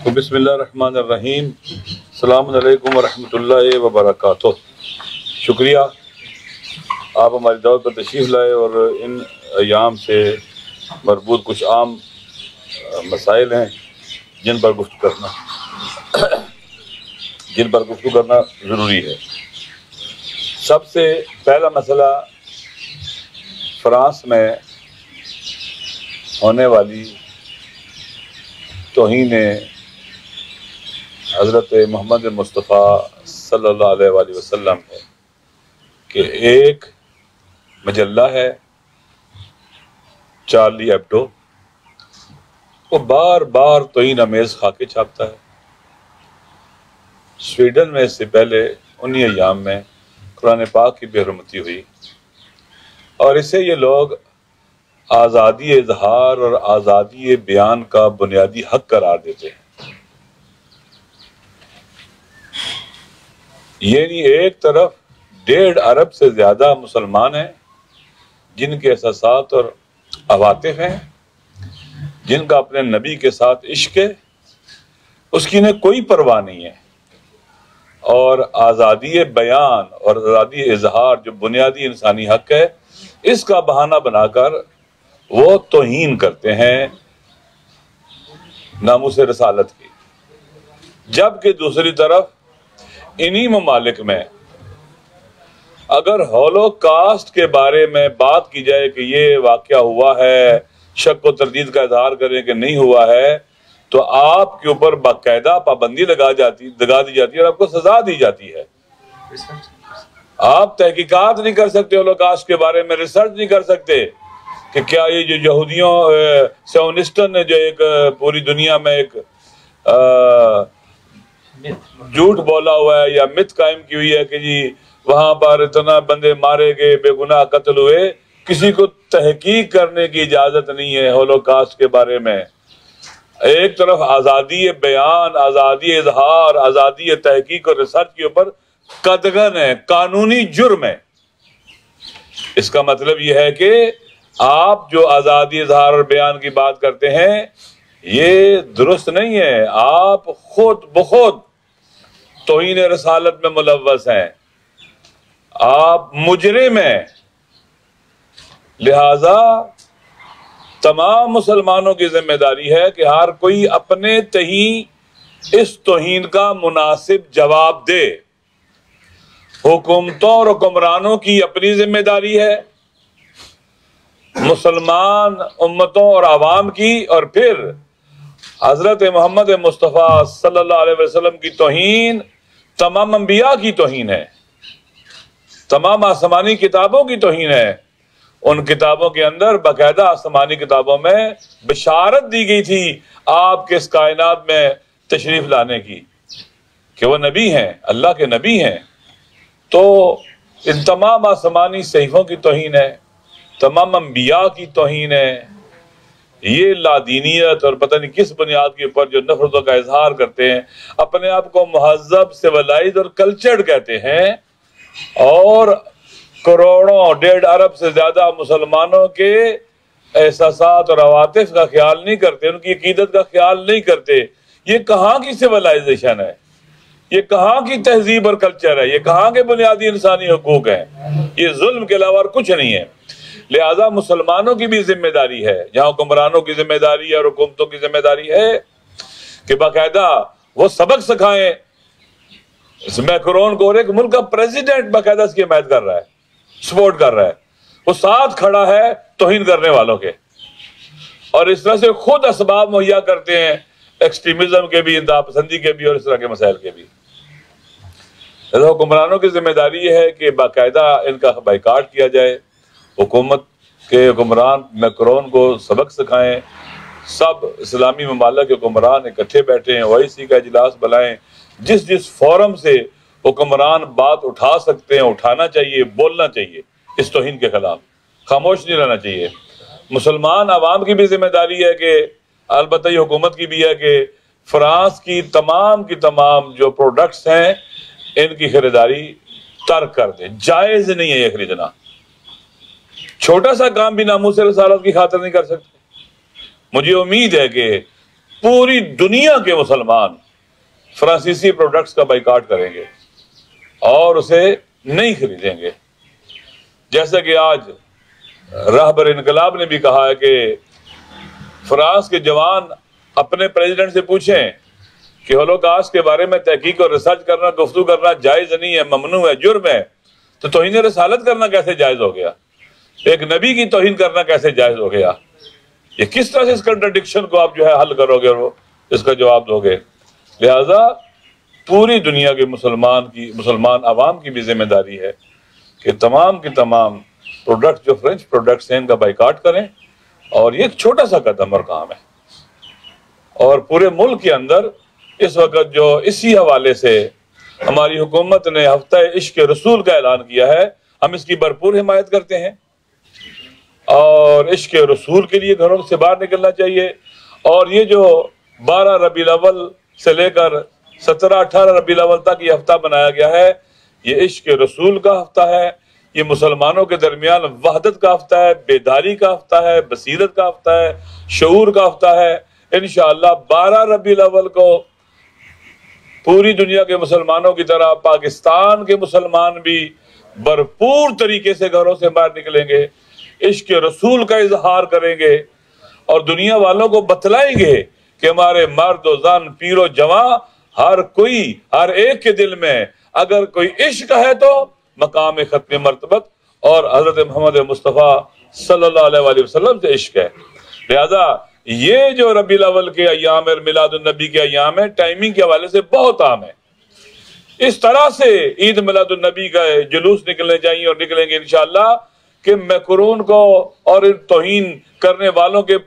تو بسم اللہ الرحمن الرحیم. السلام علیکم ورحمۃ اللہ وبرکاتہ. شکریہ آپ ہماری دعوت پر تشریف لائے اور ان ایام سے مربوط کچھ عام مسائل ہیں جن پر گفتگو کرنا ضروری ہے. سب سے پہلا مسئلہ فرانس میں ہونے والی توہین حضرت محمد مصطفیٰ صلی اللہ علیہ وآلہ وسلم ہے کہ ایک مجلہ ہے چارلی ایبڈو، وہ بار بار توہین آمیز خاکے چھاپتا ہے. سویڈن میں اس سے پہلے انہی ایام میں قرآن پاک کی بے حرمتی ہوئی اور اسے یہ لوگ آزادی اظہار اور آزادی بیان کا بنیادی حق قرار دیتے ہیں. یعنی ایک طرف 1.5 ارب سے زیادہ مسلمان ہیں جن کے احساسات اور عواطف ہیں، جن کا اپنے نبی کے ساتھ عشق ہے، اس کی انہیں کوئی پرواہ نہیں ہے، اور آزادی بیان اور آزادی اظہار جو بنیادی انسانی حق ہے اس کا بہانہ بنا کر وہ توہین کرتے ہیں ناموس رسالت کی. جبکہ دوسری طرف انہی ممالک میں اگر ہولوکاسٹ کے بارے میں بات کی جائے کہ یہ واقعہ ہوا ہے، شک و تردید کا اظہار کریں کہ نہیں ہوا ہے، تو آپ کے اوپر باقاعدہ پابندی لگا دی جاتی ہے اور آپ کو سزا دی جاتی ہے. آپ تحقیقات نہیں کر سکتے ہولوکاسٹ کے بارے میں، ریسرچ نہیں کر سکتے کہ کیا یہ جو یہودیوں سیونسٹن نے جو ایک پوری دنیا میں ایک جھوٹ بولا ہوا ہے یا مت قائم کی ہوئی ہے کہ جی وہاں پر اتنا بندے مارے گئے، بے گناہ قتل ہوئے، کسی کو تحقیق کرنے کی اجازت نہیں ہے ہولوکاسٹ کے بارے میں. ایک طرف آزادی بیان، آزادی اظہار، آزادی تحقیق اور ریسرچ کے اوپر قدغن ہے، قانونی جرم ہے. اس کا مطلب یہ ہے کہ آپ جو آزادی اظہار اور بیان کی بات کرتے ہیں یہ درست نہیں ہے. آپ خود بخود توہین رسالت میں ملوث ہیں، آپ مجرم ہیں. لہذا تمام مسلمانوں کی ذمہ داری ہے کہ ہر کوئی اپنے تہی اس توہین کا مناسب جواب دے. حکومتوں اور حکمرانوں کی اپنی ذمہ داری ہے، مسلمان امتوں اور عوام کی، اور پھر حضرت محمد مصطفیٰ صلی اللہ علیہ وسلم کی توہین تمام انبیاء کی توہین ہے، تمام آسمانی کتابوں کی توہین ہے. ان کتابوں کے اندر باقاعدہ آسمانی کتابوں میں بشارت دی گئی تھی آپ کے اس کائنات میں تشریف لانے کی کہ وہ نبی ہیں، اللہ کے نبی ہیں. تو ان تمام آسمانی صحیفوں کی توہین ہے، تمام انبیاء کی توہین ہے. یہ لادینیت اور پتہ نہیں کس بنیاد کے اوپر جو نفرتوں کا اظہار کرتے ہیں، اپنے آپ کو مہذب، سیولائزڈ اور کلچرڈ کہتے ہیں، اور کروڑوں 1.5 ارب سے زیادہ مسلمانوں کے احساسات اور عواطف کا خیال نہیں کرتے، ان کی عقیدت کا خیال نہیں کرتے. یہ کہاں کی سیولائزیشن ہے؟ یہ کہاں کی تہذیب اور کلچر ہے؟ یہ کہاں کے بنیادی انسانی حقوق ہیں؟ یہ ظلم کے علاوہ کچھ نہیں ہے. لہذا مسلمانوں کی بھی ذمہ داری ہے، جہاں حکمرانوں کی ذمہ داری ہے اور حکومتوں کی ذمہ داری ہے کہ باقاعدہ وہ سبق سکھائیں. میکرون کو اور ایک ملک کا پریزیڈنٹ باقاعدہ اس کی حمایت کر رہا ہے، سپورٹ کر رہا ہے، وہ ساتھ کھڑا ہے توہین کرنے والوں کے، اور اس طرح سے خود اسباب مہیا کرتے ہیں ایکسٹریمزم کے بھی، انتہا پسندی کے بھی، اور اس طرح کے مسائل کے بھی. حکمرانوں کی ذمہ داری یہ ہے کہ باقاعدہ ان کا بائیکاٹ کیا جائے. حکومت کے حکمران میکرون کو سبق سکھائیں، سب اسلامی ممالک کے حکمران اکٹھے بیٹھیں، OIC کا اجلاس بلائیں، جس فورم سے حکمران بات اٹھا سکتے ہیں اٹھانا چاہیے، بولنا چاہیے اس توہین کے خلاف، خاموش نہیں رہنا چاہیے. مسلمان عوام کی بھی ذمہ داری ہے کہ البتہ یہ حکومت کی بھی ہے کہ فرانس کی تمام جو پروڈکٹس ہیں ان کی خریداری ترک کر دیں. جائز نہیں ہے یہ خریدنا. چھوٹا سا کام بھی ناموس رسالت کی خاطر نہیں کر سکتے. مجھے امید ہے کہ پوری دنیا کے مسلمان فرانسیسی پروڈکٹس کا بائیکاٹ کریں گے اور اسے نہیں خریدیں گے. جیسا کہ آج راہبر انقلاب نے بھی کہا ہے کہ فرانس کے جوان اپنے پریزیڈنٹ سے پوچھیں کہ ہولوکاسٹ کے بارے میں تحقیق اور ریسرچ کرنا، گفتگو کرنا جائز نہیں ہے، ممنوع ہے، جرم ہے، تو توہین رسالت کرنا کیسے جائز ہو گیا؟ ایک نبی کی توہین کرنا کیسے جائز ہو گیا؟ یہ کس طرح سے اس کنٹرڈکشن کو آپ حل کرو گے اور اس کا جواب دو گے؟ لہذا پوری دنیا کے مسلمان عوام کی بھی ذمہ داری ہے کہ تمام کے تمام پروڈکٹ جو فرینچ پروڈکٹس ہیں ان کا بائیکاٹ کریں. اور یہ ایک چھوٹا سا قدم اور کام ہے. اور پورے ملک کے اندر اس وقت جو اسی حوالے سے ہماری حکومت نے ہفتہ عشق رسول کا اعلان کیا ہے، ہم اس کی بھرپور حمایت کرتے ہیں. اور عشق رسول کے لیے گھروں سے باہر نکلنا چاہیے. اور یہ جو 12 ربیع الاول سے لے کر 17-18 ربیع الاول تک یہ ہفتہ بنایا گیا ہے، یہ عشق رسول کا ہفتہ ہے. یہ مسلمانوں کے درمیان وحدت کا ہفتہ ہے، بیداری کا ہفتہ ہے، بصیرت کا ہفتہ ہے، شعور کا ہفتہ ہے. انشاءاللہ 12 ربیع الاول کو پوری دنیا کے مسلمانوں کی طرح پاکستان کے مسلمان بھی بھرپور طریقے سے گھروں سے باہر نکلیں گے، عشق رسول کا اظہار کریں گے اور دنیا والوں کو بتلائیں گے کہ ہمارے مرد و زن، پیر و جوان، ہر ایک کے دل میں اگر کوئی عشق ہے تو مقام ختم مرتبت اور حضرت محمد مصطفیٰ صلی اللہ علیہ وآلہ وسلم سے عشق ہے. لہذا یہ جو ربیع الاول کے ایام ہے، میلاد النبی کے ایام ہے، ٹائمنگ کے حوالے سے بہت عام ہے. اس طرح سے عید میلاد النبی کا جلوس نکلنے چاہیے اور نکلیں گے انشاءاللہ کہ میکرون کو اور ان توہین کرنے والوں کے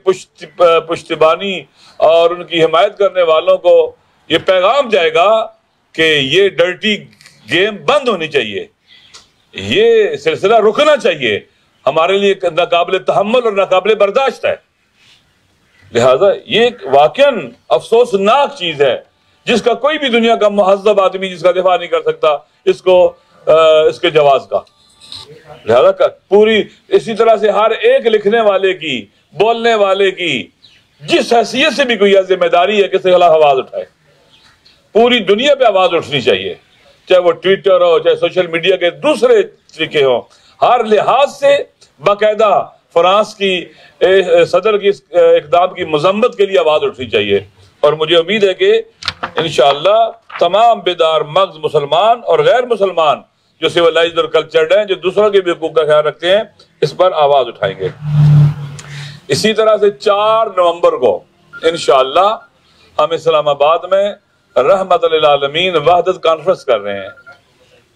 پشتیبانی اور ان کی حمایت کرنے والوں کو یہ پیغام جائے گا کہ یہ ڈرٹی گیم بند ہونی چاہیے، یہ سلسلہ رکنا چاہیے، ہمارے لیے ناقابل تحمل اور ناقابل برداشت ہے. لہذا یہ ایک واقعاً افسوسناک چیز ہے جس کا کوئی بھی دنیا کا مہذب آدمی جس کا دفاع نہیں کر سکتا اس کے جواز کا. لہذا پوری اسی طرح سے ہر ایک لکھنے والے کی، بولنے والے کی جس حیثیت سے بھی کوئی ذمہ داری ہے کہ اس کے خلاف آواز اٹھائے. پوری دنیا پہ آواز اٹھنی چاہیے، چاہے وہ ٹویٹر ہو، چاہے سوشل میڈیا کے دوسرے طریقے ہوں. ہر لحاظ سے باقاعدہ فرانس کی صدر کی اقدام کی مذمت کے لیے آواز اٹھنی چاہیے. اور مجھے امید ہے کہ انشاءاللہ تمام بیدار مغز مسلمان اور غیر مسلمان جو سیولائزڈ اور کلچرڈ ہیں، جو دوسروں کے بھی حقوق کا خیال رکھتے ہیں، اس پر آواز اٹھائیں گے. اسی طرح سے 4 نومبر کو انشاءاللہ ہم اسلام آباد میں رحمت للعالمین وحدت کانفرنس کر رہے ہیں.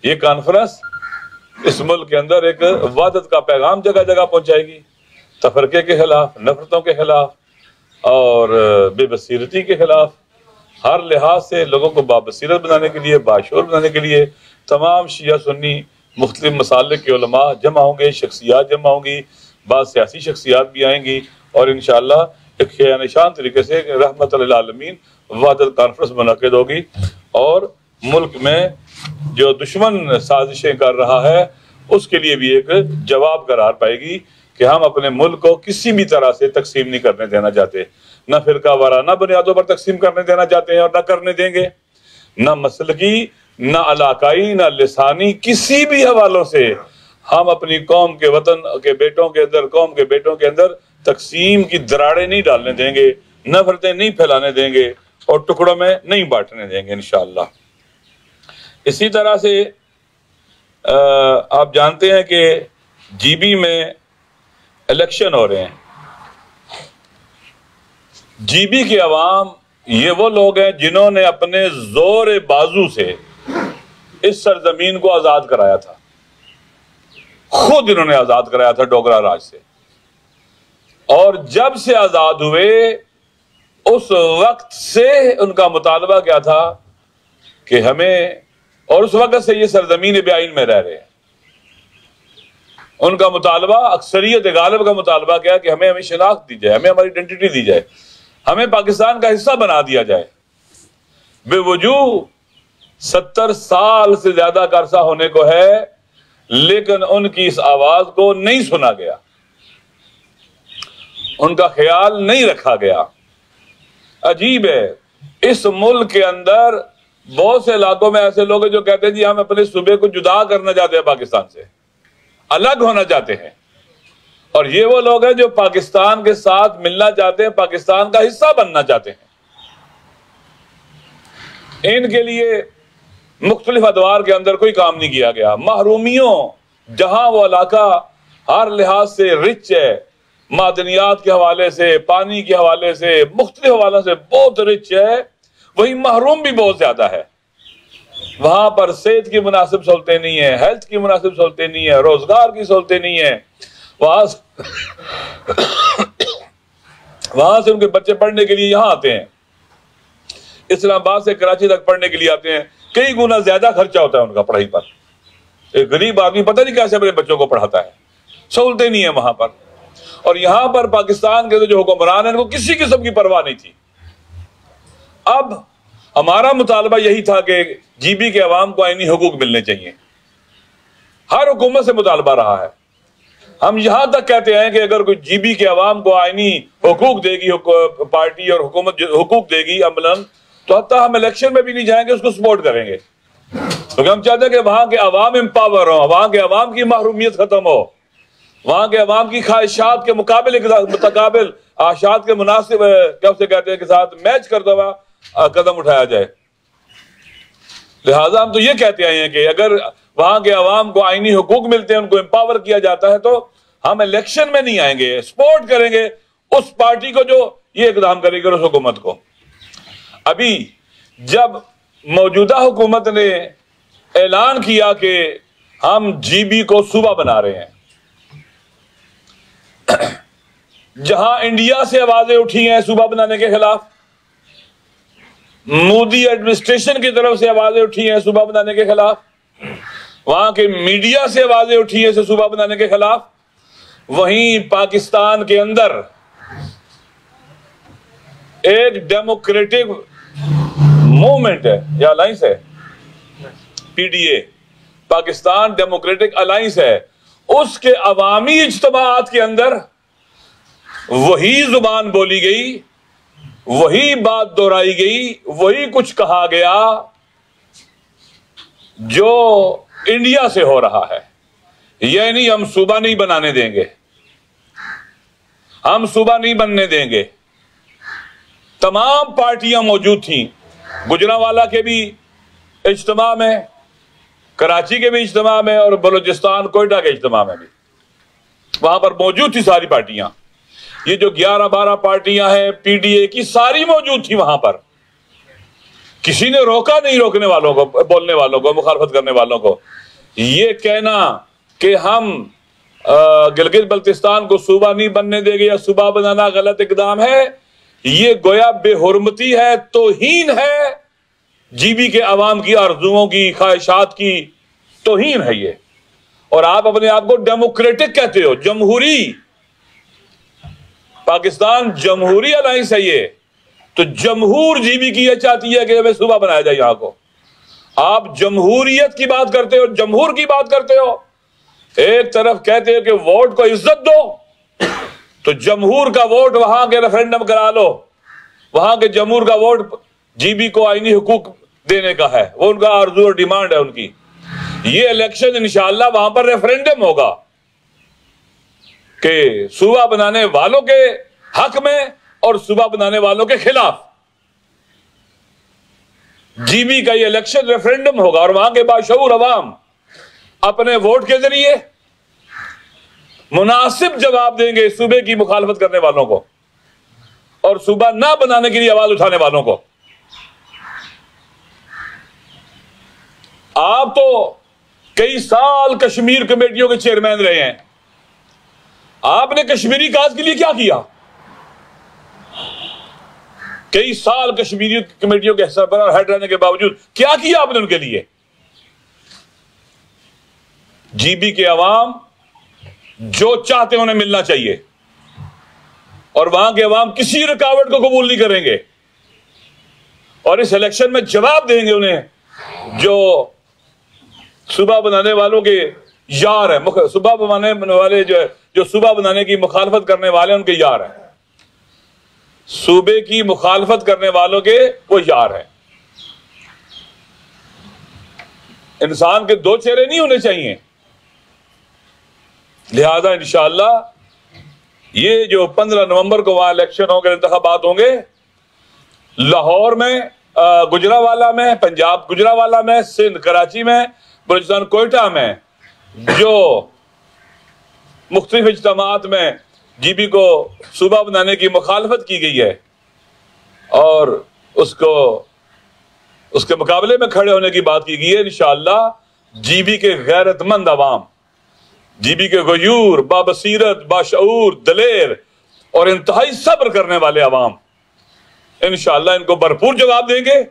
یہ کانفرنس اس ملک کے اندر ایک وحدت کا پیغام جگہ جگہ پہنچائے گی، تفرقے کے خلاف، نفرتوں کے خلاف اور بے بصیرتی کے خلاف. ہر لحاظ سے لوگوں کو بابصیرت بنانے کے لیے، باشعور بنانے کے لیے تمام شیعہ سنی مختلف مسالک کے علماء جمع ہوں گے، شخصیات جمع ہوں گی، بعض سیاسی شخصیات بھی آئیں گی اور انشاءاللہ ایک خیال نشان طریقے سے رحمت للعالمین وحدت کانفرنس منعقد ہوگی. اور ملک میں جو دشمن سازشیں کر رہا ہے اس کے لیے بھی ایک جواب قرار پائے گی کہ ہم اپنے ملک کو کسی بھی طرح سے تقسیم نہیں کرنے دینا چاہتے، نہ فرقہ وارانہ بنیادوں پر تقسیم کرنے دینا چاہتے ہیں اور نہ کرنے دیں گے، نہ مسلکی، نہ علاقائی، نہ لسانی، کسی بھی حوالوں سے ہم اپنی قوم کے وطن کے بیٹوں کے اندر، قوم کے بیٹوں کے اندر تقسیم کی دراڑیں نہیں ڈالنے دیں گے، نفرتیں نہیں پھیلانے دیں گے اور ٹکڑوں میں نہیں بانٹنے دیں گے انشاءاللہ. اسی طرح سے آپ جانتے ہیں کہ جی بی میں الیکشن ہو رہے ہیں. جی بی کے عوام یہ وہ لوگ ہیں جنہوں نے اپنے زور بازو سے اس سرزمین کو آزاد کرایا تھا، خود انہوں نے آزاد کرایا تھا ڈوگرا راج سے. اور جب سے آزاد ہوئے اس وقت سے ان کا مطالبہ کیا تھا کہ ہمیں، اور اس وقت سے یہ سرزمین بے آئین میں رہ رہے ہیں، ان کا مطالبہ، اکثریت غالب کا مطالبہ کیا کہ ہمیں شناخت دی جائے، ہمیں ہماری آئیڈینٹی دی جائے، ہمیں پاکستان کا حصہ بنا دیا جائے. بے وجود 70 سال سے زیادہ کا عرصہ ہونے کو ہے لیکن ان کی اس آواز کو نہیں سنا گیا، ان کا خیال نہیں رکھا گیا. عجیب ہے، اس ملک کے اندر بہت سے علاقوں میں ایسے لوگ ہیں جو کہتے ہیں جی ہم اپنے صوبے کو جدا کرنا چاہتے ہیں، پاکستان سے الگ ہونا چاہتے ہیں، اور یہ وہ لوگ ہیں جو پاکستان کے ساتھ ملنا چاہتے ہیں، پاکستان کا حصہ بننا چاہتے ہیں۔ ان کے لیے مختلف ادوار کے اندر کوئی کام نہیں کیا گیا۔ محرومیوں، جہاں وہ علاقہ ہر لحاظ سے رچ ہے، معدنیات کے حوالے سے، پانی کے حوالے سے، مختلف حوالوں سے بہت رچ ہے، وہی محروم بھی بہت زیادہ ہے۔ وہاں پر صحت کی مناسب سہولتیں نہیں ہیں، ہیلتھ کی مناسب سہولتیں نہیں ہیں، روزگار کی سہولتیں نہیں ہیں۔ وہاں سے ان کے بچے پڑھنے کے لیے یہاں آتے ہیں، اسلام آباد سے کراچی تک پڑھنے کے لیے آتے ہیں، کئی گنا زیادہ خرچہ ہوتا ہے ان کا پڑھائی پر۔ ایک غریب آدمی پتہ نہیں کیسے اپنے بچوں کو پڑھاتا ہے، سہولتیں نہیں ہیں وہاں پر۔ اور یہاں پر پاکستان کے جو حکمران ہیں ان کو کسی قسم کی پرواہ نہیں تھی۔ اب ہمارا مطالبہ یہی تھا کہ جی بی کے عوام کو آئینی حقوق ملنے چاہیے، ہر حکومت سے مطالبہ رہا ہے۔ ہم یہاں تک کہتے ہیں کہ اگر کوئی جی بی کے عوام کو آئینی حقوق دے گی پارٹی اور حکومت حقوق دے گی عملاً، تو حتیٰ ہم الیکشن میں بھی نہیں جائیں گے، اس کو سپورٹ کریں گے، کیونکہ ہم چاہتے ہیں کہ وہاں کے عوام امپاور ہوں، وہاں کے عوام کی محرومیت ختم ہو، وہاں کے عوام کی خواہشات کے متقابل آشات کے مناسب کیا اسے کہتے ہیں کے ساتھ میچ کرتا ہوا قدم اٹھایا جائے۔ لہٰذا ہم تو یہ کہتے آئے ہیں کہ اگر وہاں کے عوام کو آئینی حقوق ملتے ہیں، ان کو امپاور کیا جاتا ہے، تو ہم الیکشن میں نہیں آئیں گے، سپورٹ کریں گے اس پارٹی کو جو یہ اقدام کرے گی اور اس حکومت کو۔ ابھی جب موجودہ حکومت نے اعلان کیا کہ ہم جی بی کو صوبہ بنا رہے ہیں، جہاں انڈیا سے آوازیں اٹھی ہیں صوبہ بنانے کے خلاف، مودی ایڈمنسٹریشن کی طرف سے آوازیں اٹھی ہیں صوبہ بنانے کے خلاف، وہاں کے میڈیا سے آوازیں اٹھی ہیں صوبہ بنانے کے خلاف، وہیں پاکستان کے اندر ایک ڈیموکریٹک موومنٹ ہے یا الائنس ہے، P D A, Pakistan democratic alliance ہے، اس کے عوامی اجتماعات کے اندر وہی زبان بولی گئی، وہی بات دہرائی گئی، وہی کچھ کہا گیا جو انڈیا سے ہو رہا ہے، یعنی ہم صوبہ نہیں بنانے دیں گے، ہم صوبہ نہیں بننے دیں گے۔ تمام پارٹیاں موجود تھیں، گجرانوالہ کے بھی اجتماع میں، کراچی کے بھی اجتماع میں، اور بلوچستان کوئٹہ کے اجتماع میں بھی وہاں پر موجود تھی ساری پارٹیاں۔ یہ جو 11-12 پارٹیاں ہیں پی ڈی اے کی، ساری موجود تھی وہاں پر، کسی نے روکا نہیں روکنے والوں کو، بولنے والوں کو، مخالفت کرنے والوں کو۔ یہ کہنا کہ ہم گلگت بلتستان کو صوبہ نہیں بننے دیں گے یا صوبہ بنانا غلط اقدام ہے، یہ گویا بے حرمتی ہے، توہین ہے جی بی کے عوام کی آرزوؤں کی، خواہشات کی توہین ہے یہ۔ اور آپ اپنے آپ کو ڈیموکریٹک کہتے ہو، جمہوری، پاکستان جمہوری الائنس ہے یہ، تو جمہور جی بی کی یہ چاہتی ہے کہ ہمیں صوبہ بنایا جائے یہاں کو۔ آپ جمہوریت کی بات کرتے ہو، جمہور کی بات کرتے ہو، ایک طرف کہتے ہو کہ ووٹ کو عزت دو، تو جمہور کا ووٹ وہاں کے ریفرینڈم کرا لو، وہاں کے جمہور کا ووٹ جی بی کو آئینی حقوق دینے کا ہے، وہ ان کا آرزو اور ڈیمانڈ ہے ان کی۔ یہ الیکشن انشاءاللہ وہاں پر ریفرینڈم ہوگا کہ صوبہ بنانے والوں کے حق میں اور صوبہ بنانے والوں کے خلاف جی بی کا یہ الیکشن ریفرینڈم ہوگا، اور وہاں کے باشعور عوام اپنے ووٹ کے ذریعے مناسب جواب دیں گے صوبے کی مخالفت کرنے والوں کو اور صوبہ نہ بنانے کے لیے آواز اٹھانے والوں کو۔ آپ تو کئی سال کشمیر کمیٹیوں کے چیئرمین رہے ہیں، آپ نے کشمیری کاز کے لیے کیا کیا؟ کئی سال کشمیری کمیٹیوں کے سربراہ ہیڈ رہنے کے باوجود کیا کیا آپ نے ان کے لیے؟ جی بی کے عوام جو چاہتے ہیں انہیں ملنا چاہیے، اور وہاں کے عوام کسی رکاوٹ کو قبول نہیں کریں گے، اور اس الیکشن میں جواب دیں گے انہیں جو صوبہ بنانے والوں کے یار ہیں، صوبہ بنانے والے جو صوبہ بنانے کی مخالفت کرنے والے ان کے یار ہیں۔ صوبے کی مخالفت کرنے والوں کے وہ یار ہیں. انسان کے دو چہرے نہیں ہونے چاہیے. لہذا انشاءاللہ یہ جو 15 نومبر کو وہاں الیکشن ہوں گے، انتخابات ہوں گے، لاہور میں، گجرانوالہ میں، پنجاب گجرانوالہ میں، سندھ کراچی میں، بلوچستان کوئٹہ میں جو مختلف اجتماعات میں جی بی کو صوبہ بنانے کی مخالفت کی گئی ہے اور اس کے مقابلے میں کھڑے ہونے کی بات کی گئی ہے، انشاءاللہ جی بی کے غیرت مند عوام، جی بی کے غیور، بابصیرت، باشعور، دلیر اور انتہائی صبر کرنے والے عوام انشاءاللہ ان کو بھرپور جواب دیں گے.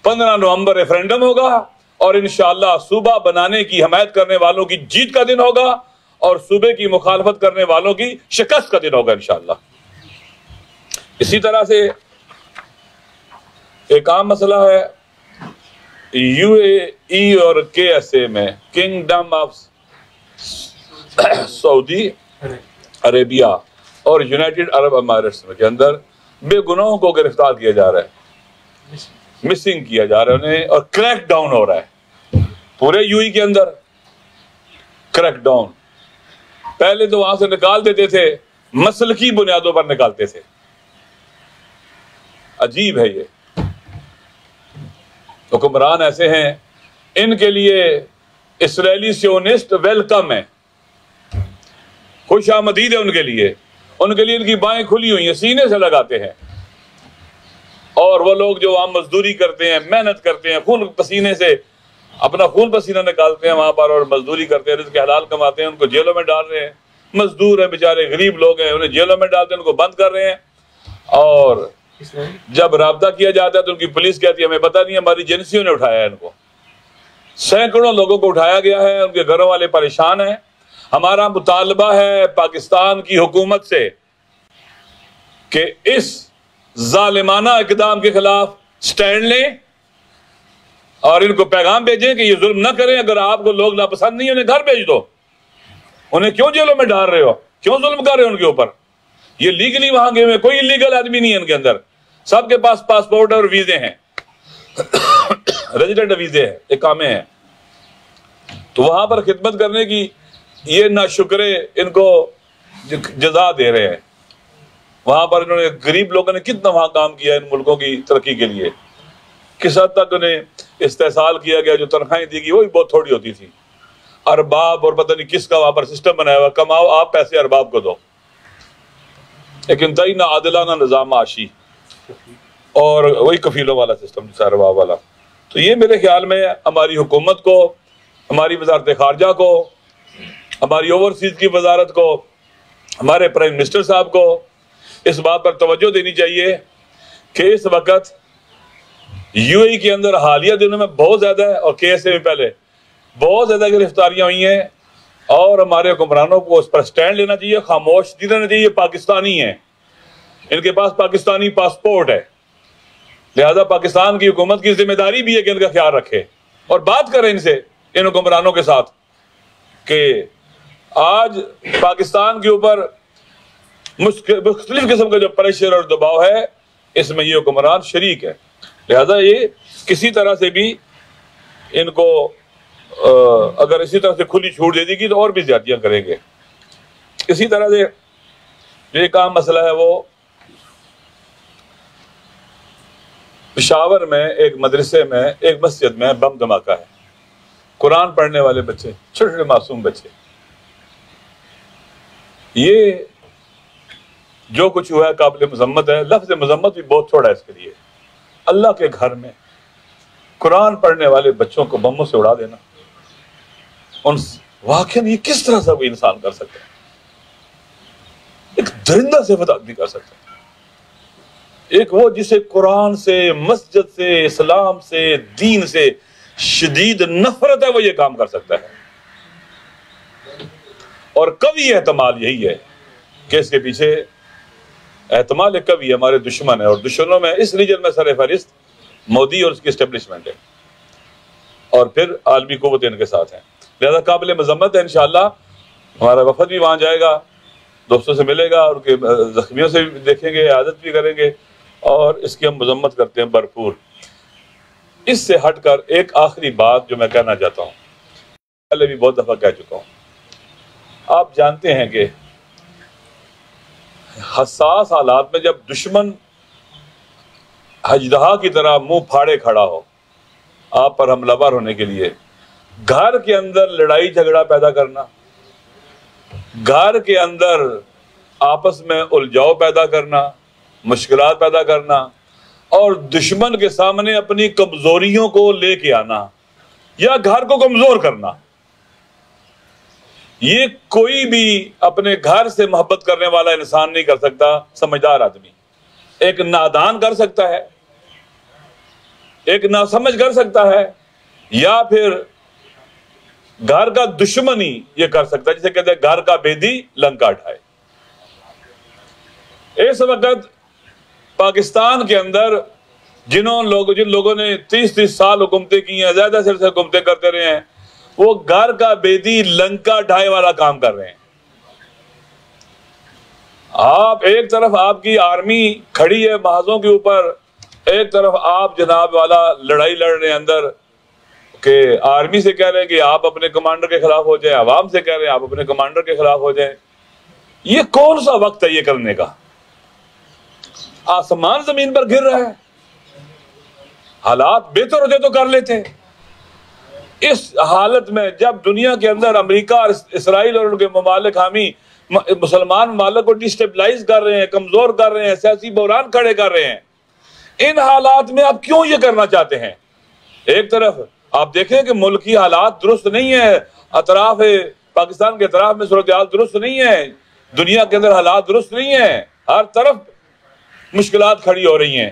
15 نومبر ریفرینڈم ہوگا اور انشاءاللہ صوبہ بنانے کی حمایت کرنے والوں کی جیت کا دن ہوگا اور صوبے کی مخالفت کرنے والوں کی شکست کا دن ہوگا انشاءاللہ. اسی طرح سے ایک عام مسئلہ ہے یو اے ای اور کے ایس اے میں، کنگڈم آف سعودی عربیہ اور یونائٹڈ عرب امارٹس کے اندر بے گناہوں کو گرفتار کیا جا رہا ہے، مسنگ کیا جا رہا ہے انہیں، اور کریک ڈاؤن ہو رہا ہے پورے یو ای کے اندر. کریک ڈاؤن پہلے تو وہاں سے نکال دیتے تھے، مسلکی بنیادوں پر نکالتے تھے. عجیب ہے، یہ حکمران ایسے ہیں، ان کے لیے اسرائیلی سیونسٹ ویلکم ہے، خوش آمدید ہے ان کے لیے ان کی بائیں کھلی ہوئی ہیں، سینے سے لگاتے ہیں. اور وہ لوگ جو وہاں مزدوری کرتے ہیں، محنت کرتے ہیں، خون پسینے سے اپنا خون پسینہ نکالتے ہیں وہاں پر اور مزدوری کرتے ہیں، رزق حلال کماتے ہیں، ان کو جیلوں میں ڈال رہے ہیں. مزدور ہیں بیچارے، غریب لوگ ہیں، انہیں جیلوں میں ڈالتے ہیں، ان کو بند کر رہے ہیں. اور جب رابطہ کیا جاتا ہے تو ان کی پولیس کہتی ہے ہمیں پتہ نہیں، ہماری ایجنسیوں نے اٹھایا ہے ان کو. سینکڑوں لوگوں کو اٹھایا گیا ہے، ان کے گھروں والے پریشان ہیں. ہمارا مطالبہ ہے پاکستان کی حکومت سے کہ اس ظالمانہ اقدام کے خلاف سٹینڈ لیں اور ان کو پیغام بھیجیں کہ یہ ظلم نہ کریں. اگر آپ کو لوگ ناپسند نہیں، انہیں گھر بھیج دو. انہیں کیوں جیلوں میں ڈال رہے ہو؟ کیوں ظلم کر رہے ہو ان کے اوپر؟ یہ لیگلی وہاں گئے ہوئے، کوئی لیگل آدمی نہیں ہے ان کے اندر، سب کے پاس پاسپورٹ اور ویزے ہیں، ریزیڈنٹ ویزے ہیں، اقامے ہیں. تو وہاں پر خدمت کرنے کی یہ ناشکرے ان کو جزا دے رہے ہیں. وہاں پر انہوں نے غریب لوگوں نے کتنا وہاں کام کیا ان ملکوں کی ترقی کے لیے، کس حد تک انہیں استحصال کیا گیا. جو تنخواہیں دی گئی وہ بھی بہت تھوڑی ہوتی تھی. ارباب اور پتہ نہیں کس کا وہاں پر سسٹم بنایا ہوا، کماؤ آپ پیسے ارباب کو دو. ایک انتہائی نہ عادلانہ نظام معاشی اور وہی کفیلوں والا سسٹم جیسا ارباب والا. تو یہ میرے خیال میں ہماری حکومت کو، ہماری وزارت خارجہ کو، ہماری اوورسیز کی وزارت کو، ہمارے پرائم منسٹر صاحب کو اس بات پر توجہ دینی چاہیے کہ اس وقت یو اے ای کے اندر حالیہ دنوں میں بہت زیادہ ہے اور کے ایس اے میں پہلے بہت زیادہ گرفتاریاں ہوئی ہیں اور ہمارے حکمرانوں کو اس پر سٹینڈ لینا چاہیے، خاموش نہیں رہنا چاہیے. پاکستانی ہیں، ان کے پاس پاکستانی پاسپورٹ ہے، لہذا پاکستان کی حکومت کی ذمہ داری بھی ہے کہ ان کا خیال رکھے اور بات کریں ان سے، ان حکمرانوں کے ساتھ، کہ آج پاکستان کے اوپر مختلف قسم کا جو پریشر اور دباؤ ہے اس میں یہ حکمران شریک ہے. لہذا یہ کسی طرح سے بھی ان کو اگر اسی طرح سے کھلی چھوٹ دے دی گی تو اور بھی زیادتیاں کریں گے. اسی طرح سے جو ایک عام مسئلہ ہے وہ پشاور میں ایک مدرسے میں ایک مسجد میں بم دھماکہ ہے. قرآن پڑھنے والے بچے، چھوٹے چھوٹے معصوم بچے. یہ جو کچھ ہوا ہے قابل مذمت ہے. لفظ مذمت بھی بہت تھوڑا ہے اس کے لیے. اللہ کے گھر میں قرآن پڑھنے والے بچوں کو بموں سے اڑا دینا، واقعی یہ کس طرح سے کوئی انسان کر سکتا ہے؟ ایک درندہ صفت آدمی کر سکتا ہے. ایک وہ جسے قرآن سے، مسجد سے، اسلام سے، دین سے شدید نفرت ہے، وہ یہ کام کر سکتا ہے. اور قوی احتمال یہی ہے کہ اس کے پیچھے احتمال قوی ہمارے دشمن ہے، اور دشمنوں میں اس ریجن میں سر فہرست مودی اور اس کی اسٹیبلشمنٹ ہے، اور پھر عالمی قوتیں ان کے ساتھ ہیں. لہذا قابل مذمت ہے. انشاءاللہ ہمارا وفد بھی وہاں جائے گا دوستوں سے ملے گا اور ان کے زخمیوں سے بھی دیکھیں گے، عادت بھی کریں گے، اور اس کی ہم مذمت کرتے ہیں بھرپور۔ اس سے ہٹ کر ایک آخری بات جو میں کہنا چاہتا ہوں، پہلے بھی بہت دفعہ کہہ چکا ہوں، آپ جانتے ہیں کہ حساس حالات میں جب دشمن اژدہا کی طرح منہ پھاڑے کھڑا ہو آپ پر حملہ ور ہونے کے لیے، گھر کے اندر لڑائی جھگڑا پیدا کرنا، گھر کے اندر آپس میں الجھاؤ پیدا کرنا، مشکلات پیدا کرنا، اور دشمن کے سامنے اپنی کمزوریوں کو لے کے آنا یا گھر کو کمزور کرنا، یہ کوئی بھی اپنے گھر سے محبت کرنے والا انسان نہیں کر سکتا۔ سمجھدار آدمی ایک نادان کر سکتا ہے، ایک ناسمجھ کر سکتا ہے، یا پھر گھر کا دشمن ہی یہ کر سکتا ہے، جسے کہتے ہیں گھر کا بیدی لنکا ڈھائے۔ اس وقت پاکستان کے اندر جن لوگوں نے 30 سال حکومتیں کی ہیں، زیادہ سے زیادہ حکومتیں کرتے رہے ہیں، وہ گھر کا بیدی لنکا ڈھائے والا کام کر رہے ہیں۔ آپ ایک طرف آپ کی آرمی کھڑی ہے محاذوں کے اوپر، ایک طرف آپ جناب والا لڑائی لڑ رہے ہیں اندر، کہ آرمی سے کہہ رہے ہیں کہ آپ اپنے کمانڈر کے خلاف ہو جائیں، عوام سے کہہ رہے ہیں آپ اپنے کمانڈر کے خلاف ہو جائیں۔ یہ کون سا وقت ہے یہ کرنے کا؟ آسمان زمین پر گر رہا ہے، حالات بہتر ہوتے تو کر لیتے۔ اس حالت میں جب دنیا کے اندر امریکہ اور اسرائیل اور ان کے ممالک حامی مسلمان ممالک کو ڈسٹیبلائز کر رہے ہیں، کمزور کر رہے ہیں، سیاسی بحران کھڑے کر رہے ہیں، ان حالات میں آپ کیوں یہ کرنا چاہتے ہیں؟ ایک طرف آپ دیکھیں کہ ملکی حالات درست نہیں ہے، اطراف پاکستان کے اطراف میں صورتحال درست نہیں ہے، دنیا کے اندر حالات درست نہیں ہیں، ہر طرف مشکلات کھڑی ہو رہی ہیں،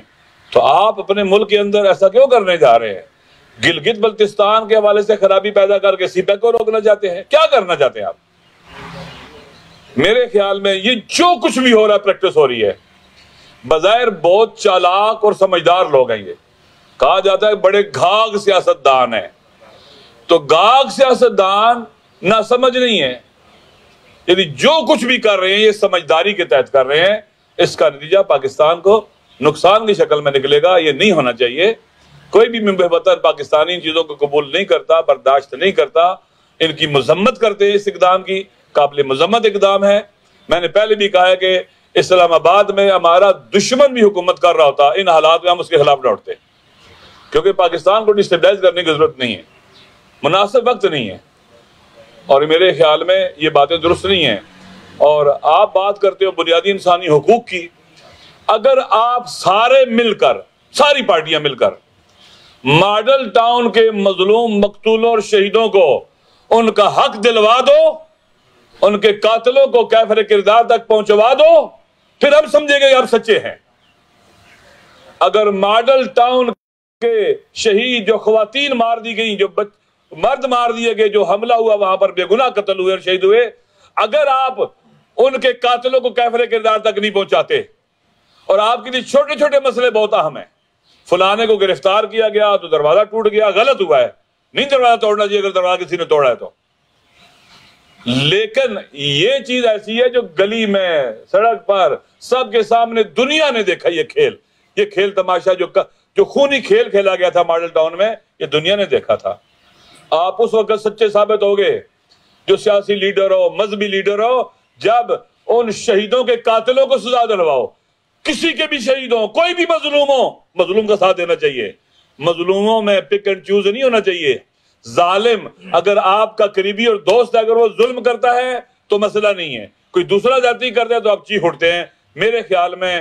تو آپ اپنے ملک کے اندر ایسا کیوں کرنے جا رہے ہیں؟ گلگت بلتستان کے حوالے سے خرابی پیدا کر کے CPEC کو روکنا چاہتے ہیں؟ کیا کرنا چاہتے ہیں آپ؟ میرے خیال میں یہ جو کچھ بھی ہو رہا ہے، پریکٹس ہو رہی ہے، بظاہر بہت چالاک اور سمجھدار لوگ ہیں، یہ کہا جاتا ہے بڑے گھاگ سیاستدان ہیں، تو گھاگ سیاستدان نہ سمجھ نہیں ہے، یعنی جو کچھ بھی کر رہے ہیں یہ سمجھداری کے تحت کر رہے ہیں، اس کا نتیجہ پاکستان کو نقصان کی شکل میں نکلے گا۔ یہ نہیں ہونا چاہیے۔ کوئی بھی منبع وطن پاکستانی ان چیزوں کو قبول نہیں کرتا، برداشت نہیں کرتا، ان کی مذمت کرتے ہیں۔ اس اقدام کی قابل مذمت اقدام ہے۔ میں نے پہلے بھی کہا ہے کہ اسلام آباد میں ہمارا دشمن بھی حکومت کر رہا ہوتا، ان حالات میں ہم اس کے خلاف لڑتے، کیونکہ پاکستان کو ڈسٹیبلائز کرنے کی ضرورت نہیں ہے، مناسب وقت نہیں ہے، اور میرے خیال میں یہ باتیں درست نہیں ہیں۔ اور آپ بات کرتے ہو بنیادی انسانی حقوق کی، اگر آپ سارے مل کر، ساری پارٹیاں مل کر ماڈل ٹاؤن کے مظلوم مقتولوں اور شہیدوں کو ان کا حق دلوا دو، ان کے قاتلوں کو کیفر کردار تک پہنچوا دو، پھر ہم سمجھیں گے کہ آپ سچے ہیں۔ اگر ماڈل ٹاؤن کے شہید، جو خواتین مار دی گئی، جو مرد مار دیے گئے، جو حملہ ہوا وہاں پر بے گناہ قتل ہوئے اور شہید ہوئے، اگر آپ ان کے قاتلوں کو کیفر کردار تک نہیں پہنچاتے، اور آپ کے لیے چھوٹے چھوٹے مسئلے بہت اہم ہیں، فلانے کو گرفتار کیا گیا تو دروازہ ٹوٹ گیا، غلط ہوا ہے، نہیں دروازہ توڑنا چاہیے اگر دروازہ کسی نے توڑا ہے تو، لیکن یہ چیز ایسی ہے جو گلی میں، سڑک پر، سب کے سامنے دنیا نے دیکھا، یہ کھیل تماشا جو خونی کھیل کھیلا گیا تھا ماڈل ٹاؤن میں، یہ دنیا نے دیکھا تھا۔ آپ اس وقت سچے ثابت ہوگے جو سیاسی لیڈر ہو، مذہبی لیڈر ہو، جب ان شہیدوں کے قاتلوں کو سزا دلواؤ، کسی کے بھی شہید ہوں، کوئی بھی مظلوم ہو، مظلوم کا ساتھ دینا چاہیے، مظلوموں میں پک اینڈ چوز نہیں ہونا چاہیے۔ ظالم اگر آپ کا قریبی اور دوست ہے، اگر وہ ظلم کرتا ہے تو مسئلہ نہیں ہے، کوئی دوسرا زیادتی کرتا ہے تو آپ چیخ اٹھتے ہیں۔ میرے خیال میں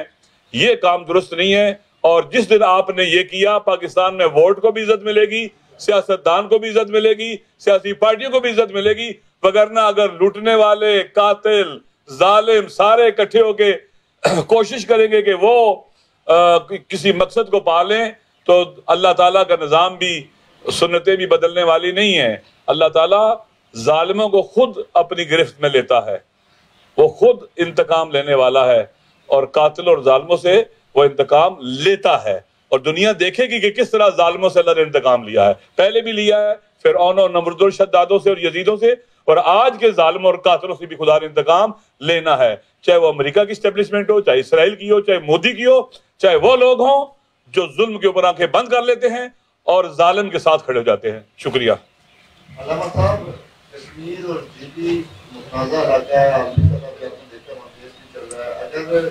یہ کام درست نہیں ہے، اور جس دن آپ نے یہ کیا، پاکستان میں ووٹ کو بھی عزت ملے گی، سیاستدان کو بھی عزت ملے گی، سیاسی پارٹیوں کو بھی عزت ملے گی، وگرنہ اگر لوٹنے والے، قاتل، ظالم سارے اکٹھے ہو کے کوشش کریں گے کہ وہ کسی مقصد کو پالیں، تو اللہ تعالیٰ کا نظام بھی، سنتیں بھی بدلنے والی نہیں ہیں۔ اللہ تعالیٰ ظالموں کو خود اپنی گرفت میں لیتا ہے، وہ خود انتقام لینے والا ہے، اور قاتل اور ظالموں سے وہ انتقام لیتا ہے، اور دنیا دیکھے گی کہ کس طرح ظالموں سے اللہ نے انتقام لیا ہے، پہلے بھی لیا ہے فرعون اور نمرود اور شدادوں سے اور یزیدوں سے، اور آج کے ظالموں اور قاتلوں سے بھی خدا نے انتقام لینا ہے، چاہے وہ امریکہ کی اسٹیبلشمنٹ ہو، چاہے اسرائیل کی ہو، چاہے مودی کی ہو، چاہے وہ لوگ ہوں جو ظلم کے اوپر آنکھیں بند کر لیتے ہیں اور ظالم کے ساتھ کھڑے ہو جاتے ہیں۔ شکریہ۔ علامہ صاحب، کشمیر اور جی متنازع علاقہ ہے، عالمی سطح پہ آپ نے دیکھا کیس بھی چل رہا ہے، اگر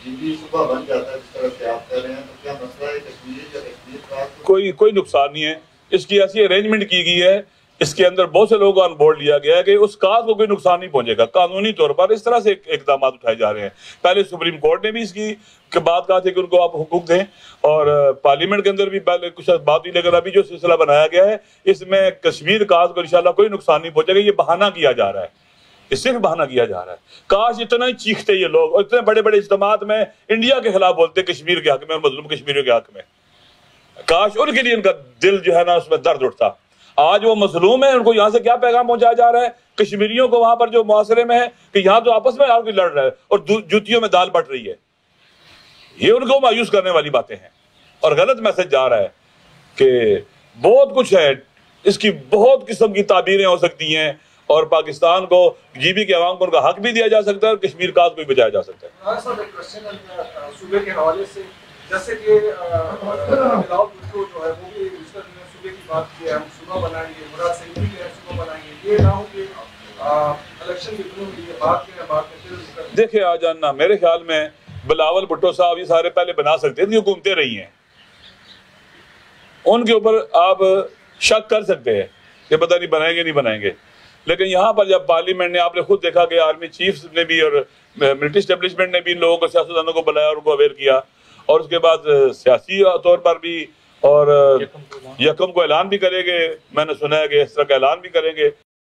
جی صوبہ بن جاتا ہے جس طرح سے آپ کہہ رہے ہیں، تو کیا مسئلہ ہے کشمیر یا کشمیر کا؟ کوئی نقصان نہیں ہے، اس کی ایسی ارینجمنٹ کی گئی ہے، اس کے اندر بہت سے لوگ آن بورڈ لیا گیا ہے کہ اس کاز کو کوئی نقصان نہیں پہنچے گا۔ قانونی طور پر اس طرح سے اقدامات اٹھائے جا رہے ہیں۔ پہلے سپریم کورٹ نے بھی اس کی بات کہا تھا کہ ان کو آپ حقوق دیں، اور پارلیمنٹ کے اندر بھی پہلے کچھ بات ہوئی، لیکن ابھی جو سلسلہ بنایا گیا ہے اس میں کشمیر کاز کو انشاءاللہ کوئی نقصان نہیں پہنچے گا۔ یہ بہانہ کیا جا رہا ہے، اس صرف بہانہ کیا جا رہا ہے۔ کاش اتنا ہی چیختے یہ لوگ، اور اتنے بڑے بڑے اجتماعات میں انڈیا کے خلاف بولتے کشمیر کے حق میں اور مظلوم کشمیریوں کے حق میں، کاش ان کے لیے ان کا دل جو ہے نا اس میں درد اٹھتا۔ آج وہ مظلوم ہیں، ان کو یہاں سے کیا پیغام پہنچایا جا رہا ہے کشمیریوں کو وہاں پر جو معاشرے میں ہے کہ یہاں تو آپس میں آپ کی لڑ رہا ہے اور جوتیوں میں دال بٹ رہی ہے۔ یہ ان کو مایوس کرنے والی باتیں ہیں اور غلط میسج جا رہا ہے کہ بہت کچھ ہے، اس کی بہت قسم کی تعبیریں ہو سکتی ہیں، اور پاکستان کو جی بی کے عوام کو ان کا حق بھی دیا جا سکتا ہے اور کشمیر کاز کو بھی بچایا جا سکتا ہے۔ صاحب ایک کوشچن ہے صوبے کے حوالے سے، جیسے کہ بلاول بھٹو جو ہے وہ بھی صوبے کی بات کی ہے، ہم صوبہ بنائیں گے، مراد صحیح بھی ہے صوبہ بنائیں گے، یہ نہ ہو کہ الیکشن کے دنوں میں یہ بات میں دیکھیں آ جاننا، میرے خیال میں بلاول بھٹو صاحب یہ سارے پہلے بنا سکتے ہیں، حکومتیں رہی ہیں، ان کے اوپر آپ شک کر سکتے ہیں کہ پتہ نہیں بنائیں گے نہیں بنائیں گے، لیکن یہاں پر جب پارلیمنٹ نے، آپ نے خود دیکھا کہ آرمی چیف نے بھی اور ملٹری اسٹیبلشمنٹ نے بھی ان لوگوں کو، سیاستدانوں کو بلایا اور ان کو اویئر کیا، اور اس کے بعد سیاسی طور پر بھی، اور یکم کو اعلان بھی کریں گے، میں نے سنا ہے کہ اس طرح کا اعلان بھی کریں گے۔